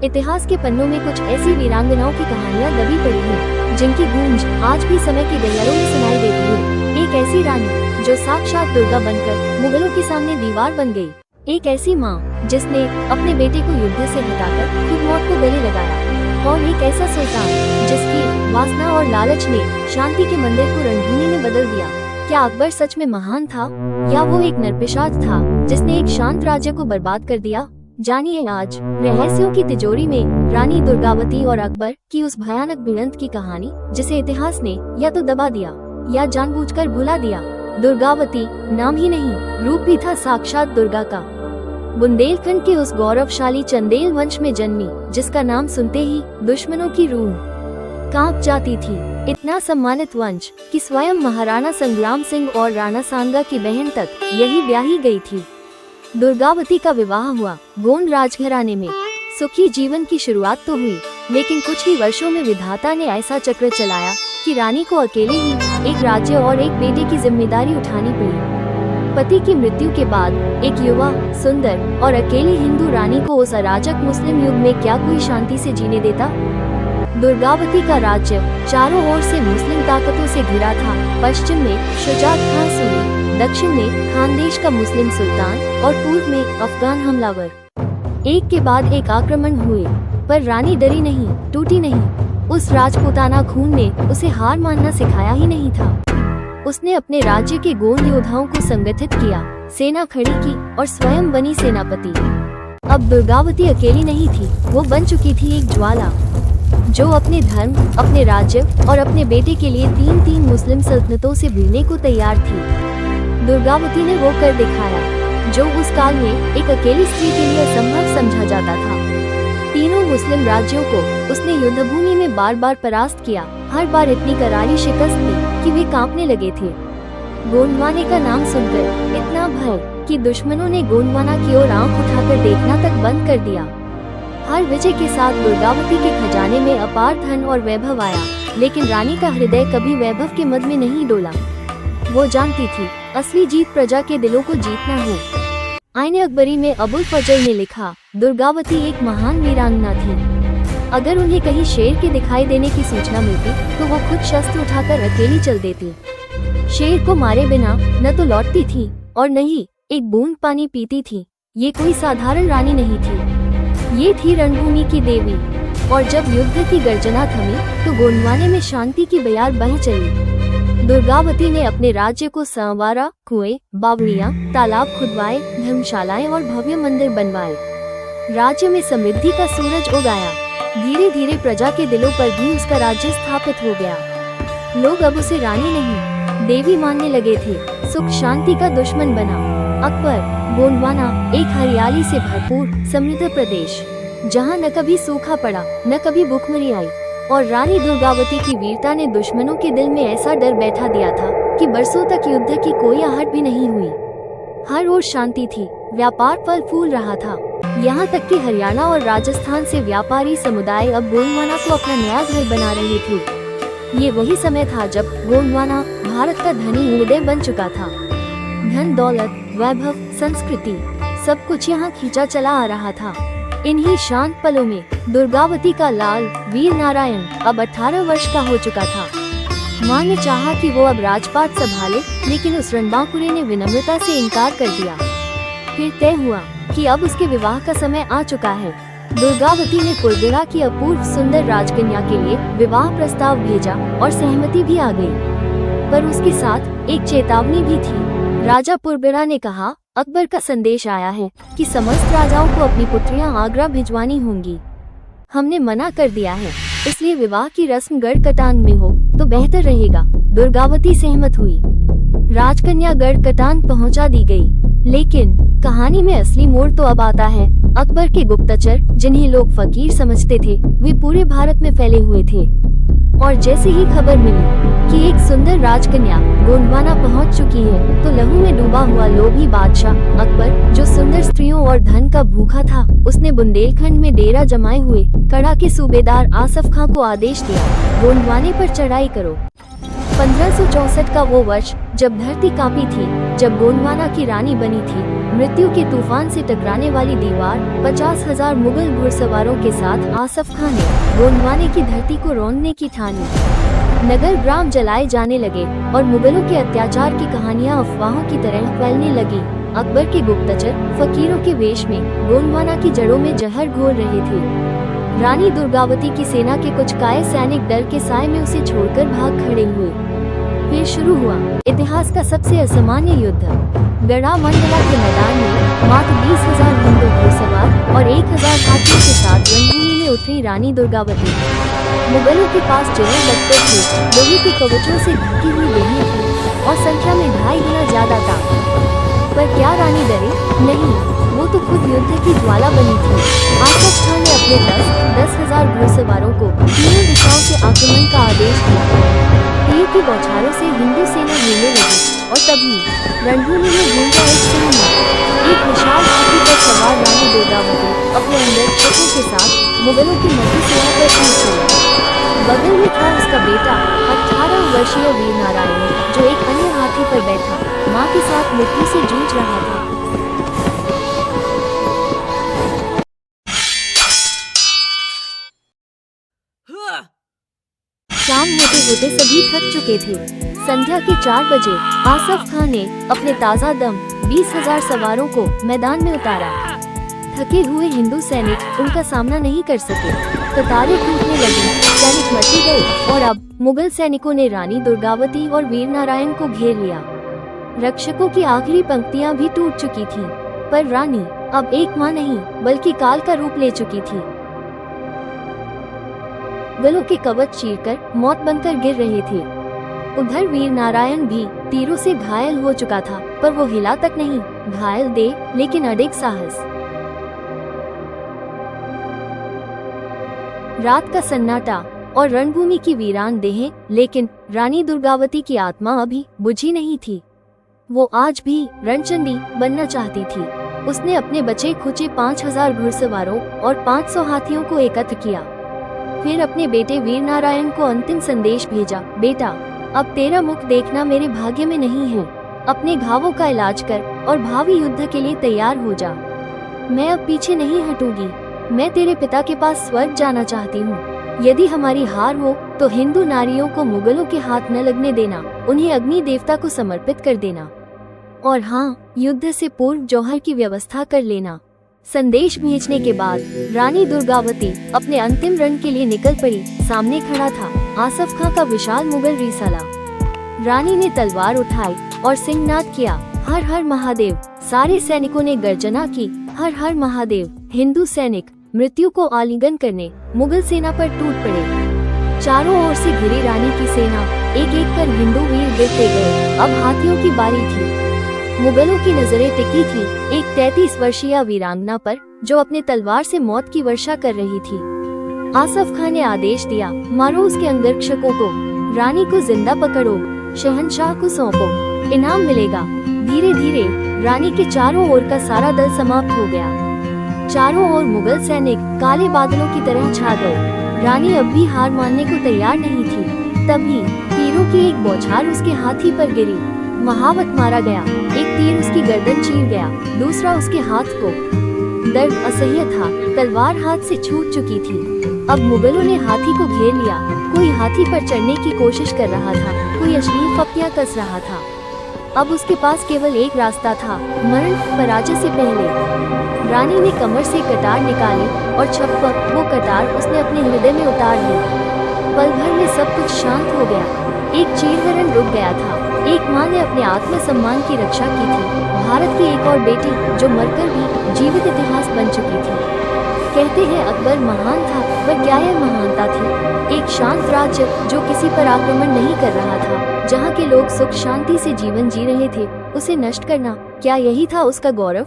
इतिहास के पन्नों में कुछ ऐसी वीरांगनाओं की कहानियाँ दबी पड़ी हैं, जिनकी गूंज आज भी समय के गलियारों में सुनाई देती है। एक ऐसी रानी जो साक्षात दुर्गा बनकर मुगलों के सामने दीवार बन गई। एक ऐसी माँ जिसने अपने बेटे को युद्ध से हटाकर खुद मौत को गले लगाया। और एक ऐसा सुल्तान जिसकी वासना और लालच ने शांति के मंदिर को रणभूमि में बदल दिया। क्या अकबर सच में महान था या वो एक नरपिशाच था जिसने एक शांत राज्य को बर्बाद कर दिया? जानिए आज रहस्यों की तिजोरी में रानी दुर्गावती और अकबर की उस भयानक भिड़ंत की कहानी, जिसे इतिहास ने या तो दबा दिया या जानबूझकर भुला दिया। दुर्गावती नाम ही नहीं, रूप भी था साक्षात दुर्गा का। बुंदेलखंड के उस गौरवशाली चंदेल वंश में जन्मी, जिसका नाम सुनते ही दुश्मनों की रूह कांप जाती थी। इतना सम्मानित वंश कि स्वयं महाराणा संग्राम सिंह और राणा सांगा की बहन तक यही ब्याही गई थी। दुर्गावती का विवाह हुआ गोंड राजघराने में। सुखी जीवन की शुरुआत तो हुई, लेकिन कुछ ही वर्षों में विधाता ने ऐसा चक्र चलाया कि रानी को अकेले ही एक राज्य और एक बेटे की जिम्मेदारी उठानी पड़ी। पति की मृत्यु के बाद एक युवा, सुंदर और अकेली हिंदू रानी को उस अराजक मुस्लिम युग में क्या कोई शांति से जीने देता? दुर्गावती का राज्य चारों ओर से मुस्लिम ताकतों से घिरा था। पश्चिम में शुजात खान सूरी, दक्षिण में खानदेश का मुस्लिम सुल्तान और पूर्व में अफगान हमलावर। एक के बाद एक आक्रमण हुए, पर रानी डरी नहीं, टूटी नहीं। उस राजपूताना खून ने उसे हार मानना सिखाया ही नहीं था। उसने अपने राज्य के गोंड योद्धाओं को संगठित किया, सेना खड़ी की और स्वयं बनी सेनापति। अब दुर्गावती अकेली नहीं थी, वो बन चुकी थी एक ज्वाला जो अपने धर्म, अपने राज्य और अपने बेटे के लिए तीन मुस्लिम सल्तनतों से भिड़ने को तैयार थी। दुर्गावती ने वो कर दिखाया जो उस काल में एक अकेली स्त्री के लिए असंभव समझा जाता था। तीनों मुस्लिम राज्यों को उसने युद्धभूमि में बार बार परास्त किया। हर बार इतनी करारी शिकस्त दी कि वे कांपने लगे थे। गोंडवाने का नाम सुनकर इतना भय कि दुश्मनों ने गोंडवाना की ओर आंख उठाकर देखना तक बंद कर दिया। हर विजय के साथ दुर्गावती के खजाने में अपार धन और वैभव आया, लेकिन रानी का हृदय कभी वैभव के मद में नहीं डोला। वो जानती थी असली जीत प्रजा के दिलों को जीतना है। आईने अकबरी में अबुल फजल ने लिखा, दुर्गावती एक महान वीरांगना थी। अगर उन्हें कहीं शेर के दिखाई देने की सूचना मिलती तो वो खुद शस्त्र उठाकर अकेली चल देती। शेर को मारे बिना न तो लौटती थी और न ही एक बूंद पानी पीती थी। ये कोई साधारण रानी नहीं थी, ये थी रणभूमि की देवी। और जब युद्ध की गर्जना थमी तो गोंडवाने में शांति की बयार बह चली। दुर्गावती ने अपने राज्य को संवारा, कुएं, बावड़ियां, तालाब खुदवाए, धर्मशालाएं और भव्य मंदिर बनवाए। राज्य में समृद्धि का सूरज उगाया। धीरे धीरे प्रजा के दिलों पर भी उसका राज्य स्थापित हो गया। लोग अब उसे रानी नहीं, देवी मानने लगे थे। सुख शांति का दुश्मन बना अकबर। गोंडवाना एक हरियाली से भरपूर समृद्ध प्रदेश, जहां न कभी सूखा पड़ा न कभी भूखमरी आई। और रानी दुर्गावती की वीरता ने दुश्मनों के दिल में ऐसा डर बैठा दिया था कि बरसों तक युद्ध की कोई आहट भी नहीं हुई। हर ओर शांति थी, व्यापार फल फूल रहा था। यहाँ तक कि हरियाणा और राजस्थान से व्यापारी समुदाय अब गोंडवाना को अपना नया घर बना रहे थे। ये वही समय था जब गोंडवाना भारत का धनी हृदय बन चुका था। धन दौलत, वैभव, संस्कृति सब कुछ यहाँ खींचा चला आ रहा था। इन्हीं शांत पलों में दुर्गावती का लाल वीर नारायण अब 18 वर्ष का हो चुका था। माँ ने चाहा कि वो अब राजपाट संभाले, लेकिन उस रणबांकुरे ने विनम्रता से इनकार कर दिया। फिर तय हुआ कि अब उसके विवाह का समय आ चुका है। दुर्गावती ने पुरबिड़ा की अपूर्व सुंदर राजकन्या के लिए विवाह प्रस्ताव भेजा और सहमति भी आ गई। पर उसके साथ एक चेतावनी भी थी। राजा पुरबिड़ा ने कहा, अकबर का संदेश आया है कि समस्त राजाओं को अपनी पुत्रियां आगरा भिजवानी होंगी। हमने मना कर दिया है, इसलिए विवाह की रस्म गढ़कटान में हो तो बेहतर रहेगा। दुर्गावती सहमत हुई। राजकन्या गढ़कटान पहुंचा दी गई। लेकिन कहानी में असली मोड़ तो अब आता है। अकबर के गुप्तचर, जिन्हें लोग फकीर समझते थे, वे पूरे भारत में फैले हुए थे। और जैसे ही खबर मिली कि एक सुंदर राजकन्या गोंडवाना पहुंच चुकी है, तो लहू में डूबा हुआ लोभी बादशाह अकबर, जो सुंदर स्त्रियों और धन का भूखा था, उसने बुंदेलखंड में डेरा जमाए हुए कड़ा के सूबेदार आसफ खां को आदेश दिया, गोंडवाने पर चढ़ाई करो। 1564 का वो वर्ष जब धरती कांपी थी, जब गोंडवाना की रानी बनी थी मृत्यु के तूफान से टकराने वाली दीवार, 50,000 मुगल घुड़सवारों के साथ आसफ खान ने गोंडवाने की धरती को रौंदने की ठानी। नगर ग्राम जलाए जाने लगे और मुगलों के अत्याचार की कहानियां अफवाहों की तरह फैलने लगी। अकबर के गुप्तचर फकीरों के वेश में गोंडवाना की जड़ों में जहर घोल रहे थे। रानी दुर्गावती की सेना के कुछ कायर सैनिक डर के साए में उसे छोड़कर भाग खड़े हुए। फिर शुरू हुआ इतिहास का सबसे असामान्य युद्ध। गढ़ामंडला के मैदान में मात्र 20,000 हिंदू घुड़सवार और 1,000 हाथियों के साथ रणभूमि में उतरी रानी दुर्गावती। मुगलों के पास जय लगते थे, लोहे के कवचों से ढकी हुई देही थी और संख्या में 2.5 गुना ज्यादा था। पर क्या रानी डरे? नहीं, वो तो खुद युद्ध की ज्वाला बनी थी। आसफ खान ने अपने 10,000 घुड़सवारों को तीनों दिशाओं से आक्रमण का आदेश दिया। तीर की बौछारों से हिंदू सेना हिलने लगी और तभी रणभूमि में गूंजा एक सिंह। एक विशाल हाथी पर सवार रानी दुर्गावती अपने अंगरक्षकों के साथ मुगलों की मध्य सीमा पर कूद गई। बगल में था उसका बेटा 18 वर्षीय वीर नारायण, जो एक अन्य हाथी पर बैठा मां के साथ मृत्यु से जूझ रहा था। शाम होते होते सभी थक चुके थे। संध्या के 4 बजे आसफ खान ने अपने ताजा दम 20,000 सवारों को मैदान में उतारा। थके हुए हिंदू सैनिक उनका सामना नहीं कर सके। कतारें टूटने लगी, सैनिक मरते गए और अब मुगल सैनिकों ने रानी दुर्गावती और वीर नारायण को घेर लिया। रक्षकों की आखिरी पंक्तियां भी टूट चुकी थीं, पर रानी अब एक मां नहीं बल्कि काल का रूप ले चुकी थी। मुगलों के कवच चीरकर मौत बनकर गिर रहे थे। उधर वीर नारायण भी तीरों से घायल हो चुका था, पर वो हिला तक नहीं। घायल दे लेकिन अडिग साहस। रात का सन्नाटा और रणभूमि की वीरान देहें, लेकिन रानी दुर्गावती की आत्मा अभी बुझी नहीं थी। वो आज भी रणचंडी बनना चाहती थी। उसने अपने बचे खुचे 5,000 घुड़सवारों और 500 हाथियों को एकत्र किया। फिर अपने बेटे वीर नारायण को अंतिम संदेश भेजा, बेटा, अब तेरा मुख देखना मेरे भाग्य में नहीं है। अपने घावों का इलाज कर और भावी युद्ध के लिए तैयार हो जा। मैं अब पीछे नहीं हटूंगी। मैं तेरे पिता के पास स्वर्ग जाना चाहती हूँ। यदि हमारी हार हो तो हिंदू नारियों को मुगलों के हाथ न लगने देना, उन्हें अग्नि देवता को समर्पित कर देना। और हाँ, युद्ध से पूर्व जौहर की व्यवस्था कर लेना। संदेश भेजने के बाद रानी दुर्गावती अपने अंतिम रण के लिए निकल पड़ी। सामने खड़ा था आसफ खां का विशाल मुगल रिसाला। रानी ने तलवार उठाई और सिंहनाद किया, हर हर महादेव। सारे सैनिकों ने गर्जना की, हर हर महादेव। हिंदू सैनिक मृत्यु को आलिंगन करने मुगल सेना पर टूट पड़े। चारों ओर से घिरी रानी की सेना, एक एक कर हिंदू वीर गिरते गए। अब हाथियों की बारी थी। मुगलों की नजरें टिकी थी एक 33 वर्षीय वीरांगना पर, जो अपने तलवार से मौत की वर्षा कर रही थी। आसफ खान ने आदेश दिया, मारो उसके अंगरक्षकों को। रानी को जिंदा पकड़ो, शहंशाह को सौंपो, इनाम मिलेगा। धीरे धीरे रानी के चारों ओर का सारा दल समाप्त हो गया। चारों ओर मुगल सैनिक काले बादलों की तरह छा गए। रानी अब भी हार मानने को तैयार नहीं थी। तभी तीरों की एक बौछार उसके हाथी पर गिरी। महावत मारा गया। एक तीर उसकी गर्दन चीर गया, दूसरा उसके हाथ को। दर्द असह्य था, तलवार हाथ से छूट चुकी थी। अब मुगलों ने हाथी को घेर लिया। कोई हाथी पर चढ़ने की कोशिश कर रहा था, कोई अश्लील फप्तियां कस रहा था। अब उसके पास केवल एक रास्ता था, मरण, पराजय से पहले। रानी ने कमर से कटार निकाली और छप्पक वो कटार उसने अपने हृदय में उतार ली। पल भर में सब कुछ शांत हो गया। एक चीरहरण रुक गया था। एक माँ ने अपने आत्मसम्मान की रक्षा की थी। भारत की एक और बेटी जो मरकर भी जीवित इतिहास बन चुकी थी। कहते हैं अकबर महान था, पर क्या यह महानता थी? एक शांत राज्य जो किसी पर आक्रमण नहीं कर रहा था, जहाँ के लोग सुख शांति से जीवन जी रहे थे, उसे नष्ट करना, क्या यही था उसका गौरव?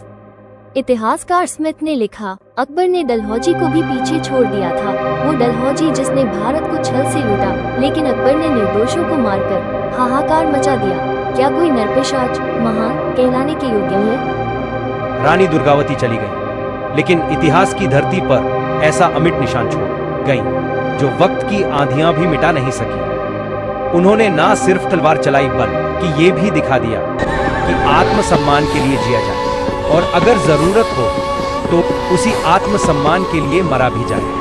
इतिहासकार स्मिथ ने लिखा, अकबर ने डलहौजी को भी पीछे छोड़ दिया था। वो डलहौजी जिसने भारत को छल से लूटा, लेकिन अकबर ने निर्दोषों को मारकर हाहाकार मचा दिया। क्या कोई नरपिशाच महान कहलाने के योग्य है? रानी दुर्गावती चली गई, लेकिन इतिहास की धरती पर ऐसा अमिट निशान छोड़ गई जो वक्त की आंधियां भी मिटा नहीं सकी। उन्होंने ना सिर्फ तलवार चलाई, बल्कि ये भी दिखा दिया कि आत्मसम्मान के लिए जिया जाए। और अगर जरूरत हो तो उसी आत्मसम्मान के लिए मरा भी जाए।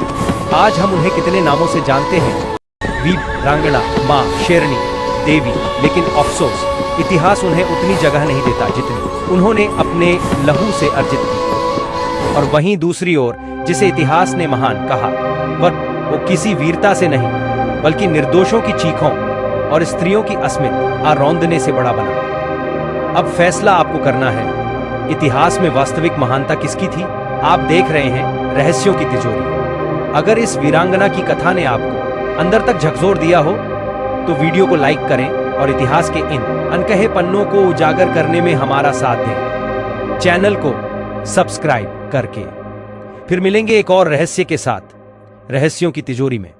आज हम उन्हें कितने नामों से जानते हैं, वीरांगना, मां, शेरनी, देवी, लेकिन अफसोस इतिहास उन्हें उतनी जगह नहीं देता जितनी उन्होंने अपने लहू से अर्जित की। और वहीं दूसरी ओर जिसे इतिहास ने महान कहा, वो किसी वीरता से नहीं बल्कि निर्दोषों की चीखों और स्त्रियों की अस्मित आरौंदने से बड़ा बना। अब फैसला आपको करना है, इतिहास में वास्तविक महानता किसकी थी? आप देख रहे हैं रहस्यों की तिजोरी। अगर इस वीरांगना की कथा ने आपको अंदर तक झकझोर दिया हो तो वीडियो को लाइक करें और इतिहास के इन अनकहे पन्नों को उजागर करने में हमारा साथ दें, चैनल को सब्सक्राइब करके। फिर मिलेंगे एक और रहस्य के साथ, रहस्यों की तिजोरी में।